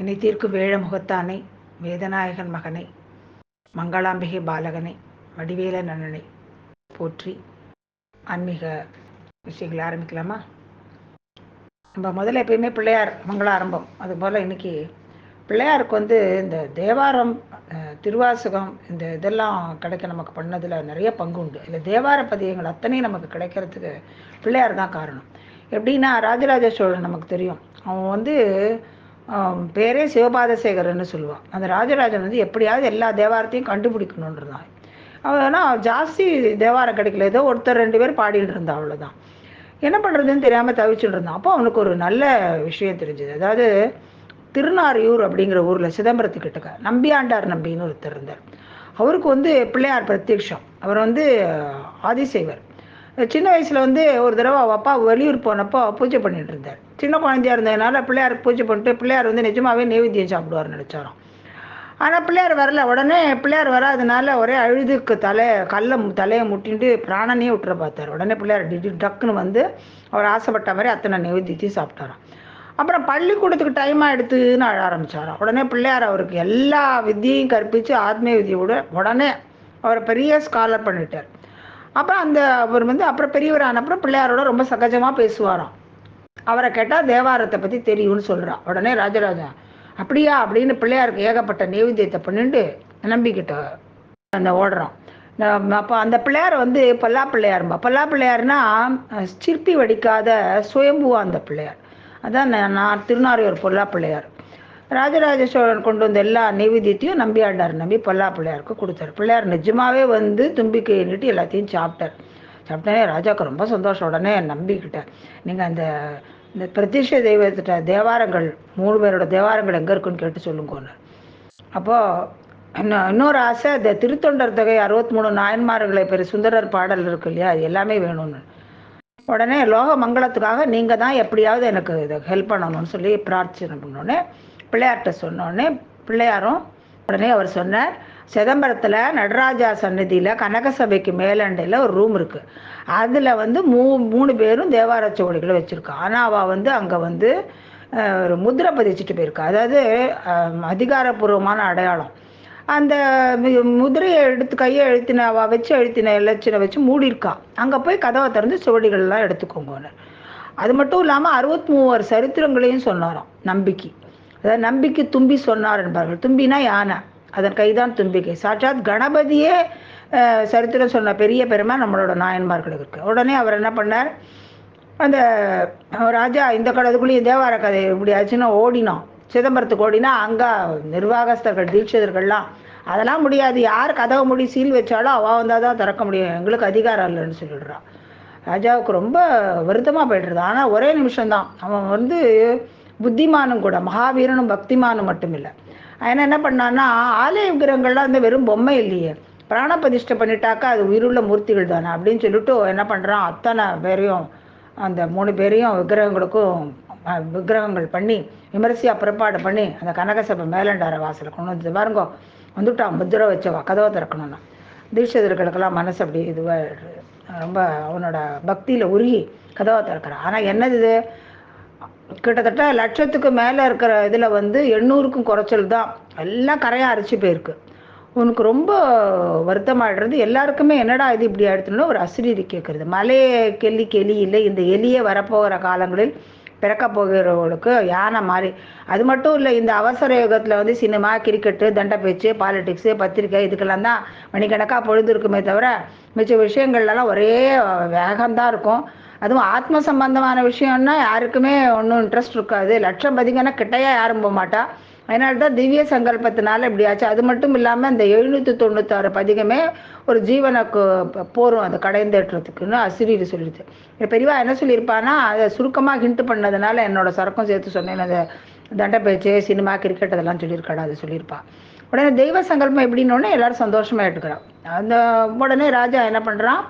என்னை தீர்க்கும் வேழ முகத்தானை, வேதநாயகன் மகனை, மங்களாம்பிகை பாலகனை, வடிவேலன் அண்ணனை போற்றி ஆன்மீக விஷயங்களை ஆரம்பிக்கலாமா? நம்ம முதல்ல எப்பயுமே பிள்ளையார் மங்கள ஆரம்பம். அதுபோல் இன்னைக்கு பிள்ளையாருக்கு இந்த தேவாரம், திருவாசகம், இந்த இதெல்லாம் கிடைக்க நமக்கு பண்ணதில் நிறைய பங்கு உண்டு. இல்லை தேவார பதியங்கள் அத்தனையும் நமக்கு கிடைக்கிறதுக்கு பிள்ளையார் தான் காரணம். எப்படின்னா, ராஜராஜ சோழன் நமக்கு தெரியும். அவன் பேரே சிவபாதசேகரன்னு சொல்லுவான். அந்த ராஜராஜன் எப்படியாவது எல்லா தேவாரத்தையும் கண்டுபிடிக்கணுன்றான். ஆனால் ஜாஸ்தி தேவாரம் கிடைக்கல, ஏதோ ஒருத்தர் 2 பேர் பாடிட்டு இருந்தான், அவ்வளோதான். என்ன பண்ணுறதுன்னு தெரியாமல் தவிச்சுட்டு இருந்தான். அப்போ அவனுக்கு ஒரு நல்ல விஷயம் தெரிஞ்சுது. அதாவது திருநாரையூர் அப்படிங்கிற ஊரில் சிதம்பரத்துக்கிட்டக்க நம்பியாண்டார் நம்பின்னு ஒருத்தர் இருந்தார். அவருக்கு பிள்ளையார் பிரத்யக்ஷம். அவர் ஆதிசைவர். சின்ன வயசில் ஒரு தடவை அப்பா வெளியூர் போனப்போ பூஜை பண்ணிட்டு இருந்தார். சின்ன குழந்தையா இருந்ததுனால பிள்ளையாருக்கு பூஜை பண்ணிட்டு பிள்ளையார் நிஜமாவே நைவேத்தியம் சாப்பிடுவார்னு நினச்சாராம். ஆனால் பிள்ளையார் வரல. உடனே பிள்ளையார் வராதனால ஒரே அழுதுக்கு தலையை முட்டிட்டு பிராணனையே விட்டுற பார்த்தார். உடனே பிள்ளையார் டக்குன்னு அவர் ஆசைப்பட்ட மாதிரி அத்தனை நைவேத்தியத்தையும் சாப்பிட்டாராம். அப்புறம் பள்ளிக்கூடத்துக்கு டைம் ஆகிடுத்துன்னு அழ ஆரம்பித்தாராம். உடனே பிள்ளையார் அவருக்கு எல்லா வித்தியையும் கற்பித்து ஆத்மீய விதியோட உடனே அவரை பெரிய ஸ்காலர் பண்ணிட்டார். அப்புறம் அவர் அப்புறம் பெரியவர் ஆனப்புறம் பிள்ளையாரோட ரொம்ப சகஜமாக பேசுவாராம். அவரை கேட்டால் தேவாரத்தை பற்றி தெரியும்னு சொல்கிறான். உடனே ராஜராஜன் அப்படியா அப்படின்னு பிள்ளையாருக்கு ஏகப்பட்ட நைவேத்தியத்தை பண்ணிட்டு நம்பிக்கிட்ட ஓடுறான். அப்போ அந்த பிள்ளையார் பல்லா பிள்ளையார்பா. பல்லா பிள்ளையார்னா சிற்பி வடிக்காத சுயம்புவா அந்த பிள்ளையார். அதான் நான் திருநாரையூர் பொல்லா பிள்ளையார். ராஜராஜ சோழன் கொண்டு வந்த எல்லா நைவேத்தியத்தையும் நம்பியாண்டார் நம்பி பொல்லா பிள்ளையாருக்கு கொடுத்தாரு. பிள்ளையார் நிஜமாவே தும்பிக்கை நீட்டி எல்லாத்தையும் சாப்பிட்டேனே ராஜாவுக்கு ரொம்ப சந்தோஷம். உடனே நம்பிக்கிட்ட நீங்கள் இந்த பிரதிஷ்ட தெய்வத்திட்ட தேவாரங்கள் 3 பேரோட தேவாரங்கள் எங்கே இருக்குன்னு கேட்டு சொல்லுங்கன்னு. அப்போது இன்னொரு ஆசை, இந்த திருத்தொண்டர் தொகை 63 நாயன்மார்களை பெரிய சுந்தரர் பாடல் இருக்கு இல்லையா, அது எல்லாமே வேணும்னு. உடனே லோக மங்களத்துக்காக நீங்கள் தான் எப்படியாவது எனக்கு இதை ஹெல்ப் பண்ணணும்னு சொல்லி பிரார்த்தனை பண்ணோன்னே பிள்ளையார்கிட்ட சொன்னோடனே பிள்ளையாரும் உடனே அவர் சொன்னார், சிதம்பரத்தில் நடராஜா சன்னதியில் கனகசபைக்கு மேலண்டையில் ஒரு ரூம் இருக்குது. அதில் 3 பேரும் தேவார சுவடிகளை வச்சுருக்கா. ஆனால் அவள் அங்கே ஒரு முத்திரை பதிச்சுட்டு போயிருக்கா. அதாவது அதிகாரப்பூர்வமான அடையாளம். அந்த முதிரையை கையை அவள் வச்சு அழுத்தின இலச்சினை வச்சு மூடியிருக்கா. அங்கே போய் கதவை திறந்து சுவடிகள்லாம் எடுத்துக்கோங்கன்னு. அது மட்டும் இல்லாமல் 63 சரித்திரங்களையும் சொன்னாராம் நம்பிக்கை. அதாவது நம்பிக்கை தும்பி சொன்னார் என்பார்கள். தும்பினா யானை, அதன் கைதான் தும்பிக்கை. சாட்சாத் கணபதியே சரித்திரம் சொன்ன பெரிய பெருமை நம்மளோட நாயன்மார்களுக்கு இருக்குது. உடனே அவர் என்ன பண்ணார், அந்த ராஜா இந்த கடவுக்குள்ளேயும் தேவார கதை இப்படி ஆச்சுன்னா ஓடினோம். சிதம்பரத்துக்கு ஓடினா அங்கே நிர்வாகஸ்தர்கள் தீட்சிதர்கள்லாம் அதெல்லாம் முடியாது, யார் கதவை முடி சீல் வச்சாலும் அவள் வந்தால் தான் திறக்க முடியும், எங்களுக்கு அதிகாரம் இல்லைன்னு சொல்லிடுறான். ராஜாவுக்கு ரொம்ப வருத்தமாக போய்ட்டுருது. ஆனால் ஒரே நிமிஷம்தான். அவன் புத்திமானும் கூட, மகாவீரனும் பக்திமானும் மட்டும் இல்லை. அவன் என்ன பண்ணான்னா, ஆலய விக்கிரகங்கள்லாம் வெறும் பொம்மை இல்லையே, பிராண பிரதிஷ்டை பண்ணிட்டாக்கா அது உயிருள்ள மூர்த்திகள் தானே அப்படின்னு சொல்லிட்டு என்ன பண்ணுறான், அத்தனை பேரையும் அந்த 3 பேரையும் விக்கிரகங்கள் பண்ணி விமரிசையாக புறப்பாடு பண்ணி அந்த கனகசபை மேலண்டார வாசலை கொண்டு பாருங்கோ வந்துட்டான். முத்திரை வச்சவா கதவை திறக்கணும்னா தீட்சிதர்களுக்கெல்லாம் மனசு அப்படி இதுவாக ரொம்ப அவனோட பக்தியில் உருகி கதவை திறக்கிறான். ஆனால் என்னது இது, கிட்டத்தட்ட 1,00,000க்கு மேலே இருக்கிற இதில் 800க்கும் குறைச்சல் தான், எல்லாம் கரையாக அரைச்சி போயிருக்கு. உனக்கு ரொம்ப வருத்தமாகிடுறது. எல்லாருக்குமே என்னடா இது இப்படி ஆயிடுத்துன்னு ஒரு அசிரீதி கேட்குறது. மலையை கெலி இல்லை, இந்த எலியே வரப்போகிற காலங்களில் பிறக்க போகிறவர்களுக்கு யானை மாதிரி. அது மட்டும் இல்லை, இந்த அவசர யுகத்தில் சினிமா, கிரிக்கெட்டு, தண்டை பேச்சு, பாலிடிக்ஸு, பத்திரிக்கை, இதுக்கெல்லாம் தான் மணிக்கணக்காக பொழுது இருக்குமே தவிர மிச்ச விஷயங்கள்லாம் ஒரே வேகம்தான் இருக்கும். அதுவும் ஆத்ம சம்பந்தமான விஷயம்னா யாருக்குமே ஒன்றும் இன்ட்ரெஸ்ட் இருக்காது. லட்சம் பதிங்கன்னா கிட்டையா யாரும் போக மாட்டா. அதனால தான் திவ்ய சங்கல்பத்தினால இப்படியாச்சு. அது மட்டும் இல்லாமல் இந்த 796 பதிகமே ஒரு ஜீவனுக்கு போரும் அது கடைந்தேற்றத்துக்குன்னு அசிரீரி சொல்லிடுது. பெரியவா என்ன சொல்லியிருப்பான்னா, அதை சுருக்கமாக ஹிண்ட் பண்ணதுனால என்னோட சரக்கும் சேர்த்து சொன்னேன். அந்த தண்டை பேச்சு, சினிமா, கிரிக்கெட் அதெல்லாம் சொல்லியிருக்காடா, அது சொல்லியிருப்பா. உடனே தெய்வ சங்கல்பம் எப்படின்னோடனே எல்லாரும் சந்தோஷமாக எடுத்துக்கிறான். அந்த உடனே ராஜா என்ன பண்ணுறான்,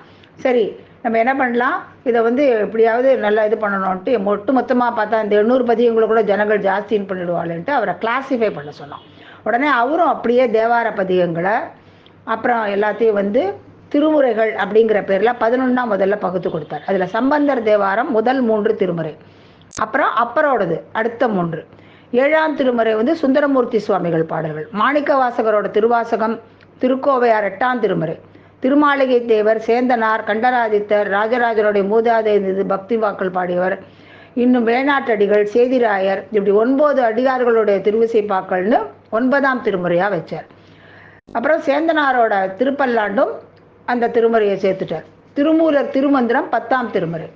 சரி நம்ம என்ன பண்ணலாம், இதை எப்படியாவது நல்லா இது பண்ணணும்ன்ட்டு மொத்தமாக பார்த்தா இந்த 800 பதிகங்களை கூட ஜனங்கள் ஜாஸ்தின்னு பண்ணிடுவாள்ன்ட்டு அவரை கிளாஸிஃபை பண்ண சொன்னோம். உடனே அவரும் அப்படியே தேவார பதிகங்களை அப்புறம் எல்லாத்தையும் திருமுறைகள் அப்படிங்கிற பேரில் 11 முதல்ல பகுத்து கொடுத்தார். அதில் சம்பந்தர் தேவாரம் முதல் 3 திருமுறை, அப்புறம் அப்பரோடது அடுத்த 3, 7ஆம் திருமுறை வந்து சுந்தரமூர்த்தி சுவாமிகள் பாடல்கள். மாணிக்க வாசகரோட திருவாசகம், திருக்கோவையார் 8ஆம் திருமுறை, திருமாளிகை தேவர், சேந்தனார், கண்டராதித்தர், ராஜராஜனுடைய மூதாதையர் பக்தி வாக்கள் பாடியவர், இன்னும் வேணாட்டடிகள், சேதிராயர், இப்படி 9 அடிகார்களுடைய திருவிசைப்பாக்கள்னு 9ஆம் திருமுறையாக வச்சார். அப்புறம் சேந்தனாரோட திருப்பல்லாண்டும் அந்த திருமுறையை சேர்த்துட்டார். திருமூலர் திருமந்திரம் 10ஆம் திருமுறை.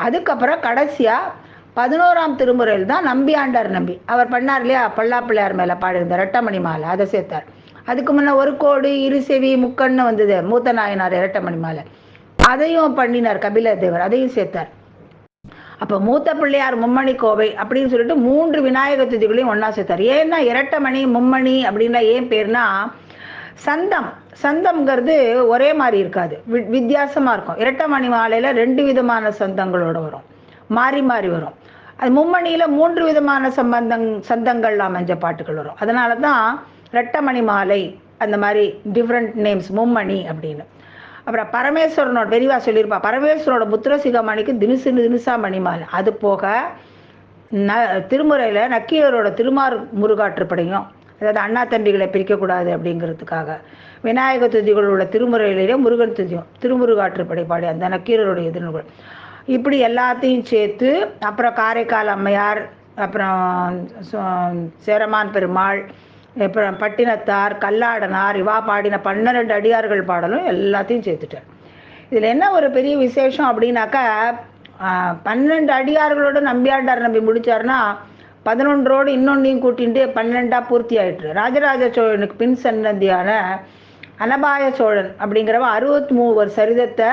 அதுக்கப்புறம் கடைசியாக 11ஆம் திருமுறையில் தான் நம்பியாண்டார் நம்பி அவர் பண்ணார் இல்லையா, பல்லாப்பிள்ளையார் மேலே பாடியிருந்தார் ரெட்டமணி மாலை, அதை சேர்த்தார். அதுக்கு முன்னே ஒரு கோடு இருசெவி முக்கண்ணு வந்தது மூத்த நாயனார் இரட்டமணி மாலை, அதையும் பண்ணினார் கபில தேவர், அதையும் சேர்த்தார். அப்போ மூத்த பிள்ளையார் மும்மணி கோவை அப்படின்னு சொல்லிட்டு 3 விநாயக துதிகளையும் ஒன்றா சேர்த்தார். ஏன்னா இரட்டமணி மும்மணி அப்படின்னா ஏன் பேர்னா, சந்தம்ங்கிறது ஒரே மாதிரி இருக்காது, வித்தியாசமாக இருக்கும். இரட்டமணி மாலையில் 2 விதமான சந்தங்களோட வரும், மாறி மாறி வரும். அது மும்மணியில் 3 விதமான சந்தங்கள் அமைஞ்ச பாட்டுகள் வரும். அதனால தான் ரெட்டமணி மாலை அந்த மாதிரி டிஃப்ரெண்ட் நேம்ஸ் மும்மணி அப்படின்னு. அப்புறம் பரமேஸ்வரனோட பெரியவா சொல்லியிருப்பா, பரமேஸ்வரோட புத்திரசிகமணிக்கு தினுசா மணிமாலை. அது போக திருமுறையில் நக்கீரரோட திருமார் முருகாற்றுப்படையும், அதாவது அண்ணா தம்பிகளை பிரிக்கக்கூடாது அப்படிங்கிறதுக்காக விநாயக துதிகள் உள்ள திருமுறையிலேயே முருகன் துதியும் திருமுருகாற்றுப்படை பாடி அந்த நக்கீரருடைய எதிர்நூல், இப்படி எல்லாத்தையும் சேர்த்து அப்புறம் காரைக்கால் அம்மையார், அப்புறம் சேரமான் பெருமாள், அப்புறம் பட்டினத்தார், கல்லாடனார், இவா பாடின 12 அடியார்கள் பாடலும் எல்லாத்தையும் சேர்த்துட்டார். இதில் என்ன ஒரு பெரிய விசேஷம் அப்படின்னாக்கா, 12 அடியார்களோடு நம்பியாண்டார் நம்பி முடித்தார்னா 11ஓடு இன்னொன்னையும் கூட்டிட்டு 12ஆக பூர்த்தி ஆயிட்டு. ராஜராஜ சோழனுக்கு பின் சன்னதியான அனபாய சோழன் அப்படிங்கிறவ 63 சரிதத்தை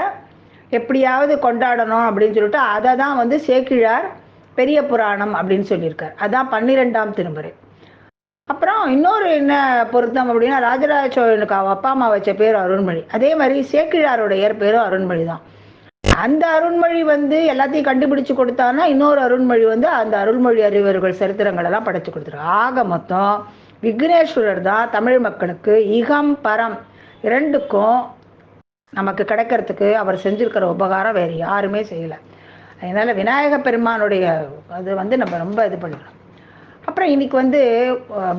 எப்படியாவது கொண்டாடணும் அப்படின்னு சொல்லிட்டு அதை தான் வந்து சேக்கிழார் பெரிய புராணம் அப்படின்னு சொல்லியிருக்கார். அதான் 12ஆம் திருமுறை. அப்புறம் இன்னொரு என்ன பொருத்தம் அப்படின்னா, ராஜராஜ சோழனுக்கு அவ அப்பா அம்மா வச்ச பேர் அருண்மொழி, அதே மாதிரி சேக்கிழாருடைய பேரும் அருண்மொழி தான். அந்த அருண்மொழி வந்து எல்லாத்தையும் கண்டுபிடிச்சு கொடுத்தான்னா இன்னொரு அருண்மொழி வந்து அந்த அருள்மொழி அறிவர்கள் சரித்திரங்கள் எல்லாம் படைச்சு கொடுத்துருக்கு. ஆக மொத்தம் விக்னேஸ்வரர் தான் தமிழ் மக்களுக்கு இகம் பரம் 2க்கும் நமக்கு கிடைக்கிறதுக்கு அவர் செஞ்சிருக்கிற உபகாரம் வேறு யாருமே செய்யலை. அதனால விநாயக பெருமானுடைய அது வந்து நம்ம ரொம்ப இது பண்ணிடலாம். அப்புறம் இன்னைக்கு வந்து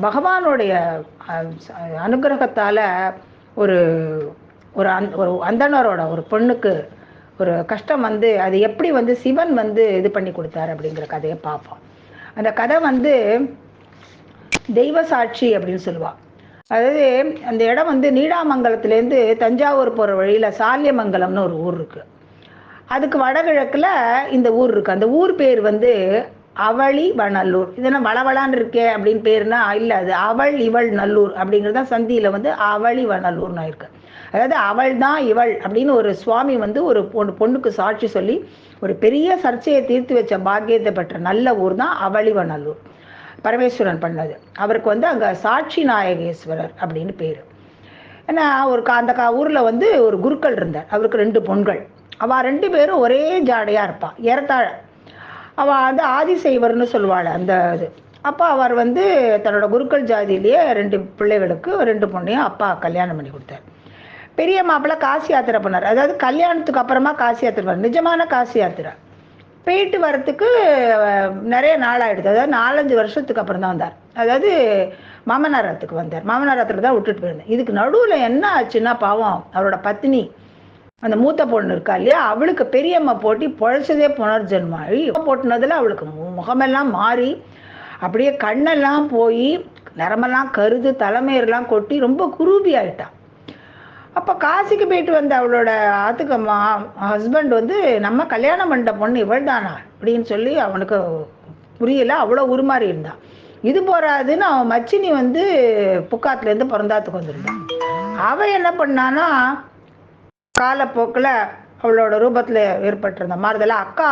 பகவானுடைய அனுகிரகத்தால் ஒரு ஒரு அந்தணரோட ஒரு பொண்ணுக்கு ஒரு கஷ்டம் வந்து அது எப்படி வந்து சிவன் வந்து இது பண்ணி கொடுத்தாரு அப்படிங்கிற கதையை பார்ப்போம். அந்த கதை வந்து தெய்வ சாட்சி அப்படின்னு சொல்லுவாள். அதாவது அந்த இடம் வந்து நீடாமங்கலத்துலேருந்து தஞ்சாவூர் போகிற வழியில் சாலியமங்கலம்னு ஒரு ஊர் இருக்குது. அதுக்கு வடகிழக்கில் இந்த ஊர் இருக்குது. அந்த ஊர் பேர் வந்து அவளி வநல்லூர். இதெல்லாம் வளவளான்னு இருக்கே அப்படின்னு பேருனா இல்லை, அது அவள் இவள் நல்லூர் அப்படிங்கிறது தான் சந்தியில் வந்து அவளி வநல்லூர்னு இருக்கு. அதாவது அவள் தான் இவள் அப்படின்னு ஒரு சுவாமி வந்து ஒரு பொண்ணுக்கு சாட்சி சொல்லி ஒரு பெரிய சர்ச்சையை தீர்த்து வச்ச பாக்கியத்தை பெற்ற நல்ல ஊர் தான் அவளி வநல்லூர். பரமேஸ்வரன் பண்ணது. அவருக்கு வந்து அங்கே சாட்சி நாயகேஸ்வரர் அப்படின்னு பேர். ஏன்னா அந்த ஊரில் வந்து ஒரு குருக்கள் இருந்தார், அவருக்கு 2 பொண்கள். அவள் 2 பேரும் ஒரே ஜாடையாக இருப்பாள், ஏறத்தாழ. அவள் வந்து ஆதிசைவர்னு சொல்லுவாள் அந்த இது. அப்போ அவர் வந்து தன்னோட குருக்கள் ஜாதியிலேயே 2 பிள்ளைகளுக்கு 2 பொண்ணையும் அப்பா கல்யாணம் பண்ணி கொடுத்தார். பெரிய மாப்பிள்ளை காசி யாத்திரை பண்ணார். அதாவது கல்யாணத்துக்கு அப்புறமா காசி யாத்திரை பண்ணார், நிஜமான காசி யாத்திரை. போயிட்டு வரத்துக்கு நிறைய நாள் ஆகிடுது. அதாவது 4-5 வருஷத்துக்கு அப்புறம் தான் வந்தார். அதாவது மாமனாரத்துக்கு வந்தார். மாமனாரத்தில் தான் விட்டுட்டு போயிருந்தேன். இதுக்கு நடுவில் என்ன ஆச்சுன்னா, பாவம் அவரோட பத்னி அந்த மூத்த பொண்ணு இருக்கா இல்லையா, அவளுக்கு பெரியம்மா போட்டி பொழைச்சதே புனர்ஜென்மாயி போட்டுனதில் அவளுக்கு முகமெல்லாம் மாறி அப்படியே கண்ணெல்லாம் போய் நரமெல்லாம் கருது, தலைமையெல்லாம் கொட்டி ரொம்ப குரூபி ஆயிட்டான். அப்போ காசிக்கு போயிட்டு வந்த அவளோட ஆத்துக்கு ஹஸ்பண்ட் வந்து நம்ம கல்யாணம் பண்ணிட்ட பொண்ணு இவள் தானா அப்படின்னு சொல்லி அவனுக்கு புரியலை, அவ்வளோ உருமாறி இருந்தான். இது போறாதுன்னு அவன் மச்சினி வந்து புக்காத்துலேருந்து பிறந்தாத்துக்கு வந்திருந்தான். அவன் என்ன பண்ணான்னா, காலப்போக்கில் அவளோட ரூபத்தில் ஏற்பட்டிருந்த மாறுதல அக்கா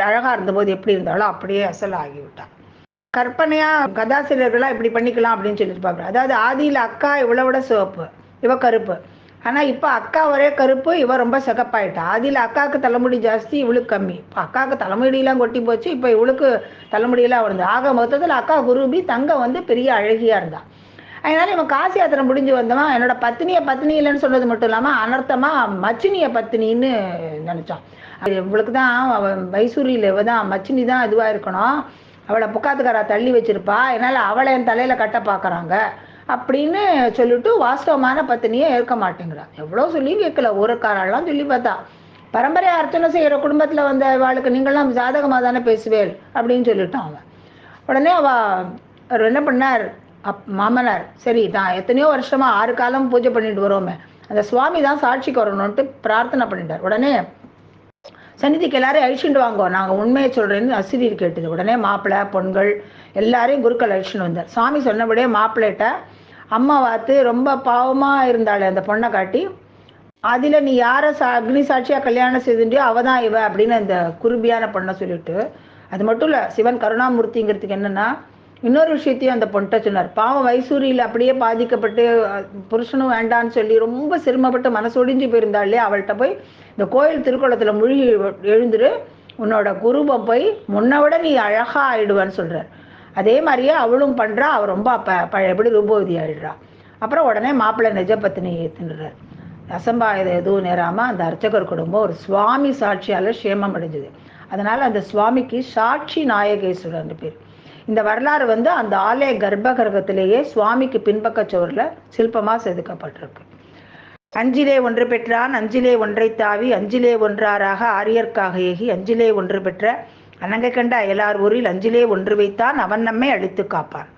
அழகாக இருந்தபோது எப்படி இருந்தாலும் அப்படியே அசல் ஆகிவிட்டான். கற்பனையாக கதாசிரியர்களாக இப்படி பண்ணிக்கலாம் அப்படின்னு சொல்லியிருப்பாங்க. அதாவது ஆதியில் அக்கா இவளை விட சிவப்பு, இவ கருப்பு. ஆனால் இப்போ அக்கா ஒரே கருப்பு, இவ ரொம்ப சிகப்பாயிட்டா. ஆதியில் அக்காவுக்கு தலைமுடி ஜாஸ்தி, இவளுக்கு கம்மி. இப்போ அக்காவுக்கு தலைமுடியெல்லாம் கொட்டி போச்சு, இப்போ இவளுக்கு தலைமுடியெல்லாம் வருது. ஆக மொத்தத்தில் அக்கா குருபி, தங்க வந்து பெரிய அழகியாக இருந்தான். அதனால இவன் காசி யாத்திரை முடிஞ்சு வந்தவன் என்னோட பத்தினியை பத்தினி இல்லைன்னு சொன்னது மட்டும் இல்லாமல் அனர்த்தமாக மச்சினியை பத்தினின்னு நினச்சான். அது இவளுக்கு தான் அவன் வைசூரியில் இவ தான் மச்சினி தான் இதுவாக இருக்கணும், அவளை புக்காத்துக்காரா தள்ளி வச்சிருப்பா, என்னால் அவளை என் தலையில் கட்ட பார்க்குறாங்க அப்படின்னு சொல்லிட்டு வாஸ்தவமான பத்தினியை ஏற்க மாட்டேங்கிறான். எவ்வளோ சொல்லியும் கேட்கல. ஊருக்காரெல்லாம் சொல்லி பார்த்தா, பரம்பரை அர்ச்சனை செய்கிற குடும்பத்தில் வந்த அவளுக்கு நீங்களாம் ஜாதகமாக தானே பேசுவேல் அப்படின்னு சொல்லிட்டான் அவன். உடனே அவர் என்ன பண்ணார், மாமனார், சரி நான் எத்தனையோ வருஷமாக 6 காலம் பூஜை பண்ணிட்டு வரோமே, அந்த சுவாமி தான் சாட்சிக்கு வரணும்ட்டு பிரார்த்தனை பண்ணிட்டார். உடனே சந்நிதிக்கு எல்லாரையும் அழிச்சுட்டு வாங்கோ, நாங்கள் உண்மையை சொல்கிறேன்னு அசிரியர் கேட்டது. உடனே மாப்பிள்ளை பொண்கள் எல்லாரையும் குருக்கள் அழிச்சுட்டு வந்தார். சுவாமி சொன்னபடியே மாப்பிள்ளைகிட்ட அம்மா பார்த்து ரொம்ப பாவமாக இருந்தாள் அந்த பொண்ணை காட்டி, அதில் நீ யாரை அக்னி சாட்சியாக கல்யாணம் செய்துட்டியோ அவள் தான் இவ அப்படின்னு அந்த குருபியான பொண்ணை சொல்லிட்டு, அது மட்டும் இல்லை, சிவன் கருணாமூர்த்திங்கிறதுக்கு என்னென்னா இன்னொரு விஷயத்தையும் அந்த பொண்ணை சொன்னார். பாவம் வைசூரியில் அப்படியே பாதிக்கப்பட்டு புருஷனும் வேண்டான்னு சொல்லி ரொம்ப சிரமப்பட்டு மனசொடிஞ்சு போயிருந்தாலே, அவள்கிட்ட போய் இந்த கோயில் திருக்குளத்தில் மூழ்கி எழுந்துரு, உன்னோட குரூபம் போய் முன்னை விட நீ அழகாக ஆயிடுவான்னு சொல்கிறார். அதே மாதிரியே அவளும் பண்ணுறா. அவள் ரொம்ப பழையபடி ரூபவதி ஆயிடுறா. அப்புறம் உடனே மாப்பிள்ளை நிஜ பத்தினியை ஏற்றுன்றார். அசம்பாவிதம் எதுவும் நேராமல் அந்த அர்ச்சகர் குடும்பம் ஒரு சுவாமி சாட்சியால் சேமம் அடைஞ்சுது. அதனால் அந்த சுவாமிக்கு சாட்சி நாயகேஸ்வரர் பேர். இந்த வரலாறு அந்த ஆலய கர்ப்பகிரகத்திலேயே சுவாமிக்கு பின்பக்க சுவரில் சிற்பமாக செதுக்கப்பட்டிருக்கு. அஞ்சிலே ஒன்று பெற்றான் அஞ்சிலே ஒன்றை தாவி அஞ்சிலே ஒன்றாராக ஆரியர்க்காக ஏகி அஞ்சிலே ஒன்று பெற்ற அனங்கை கண்ட அயலார் ஊரில் அஞ்சிலே ஒன்று வைத்தான் அவன் நம்மை அழித்து காப்பான்.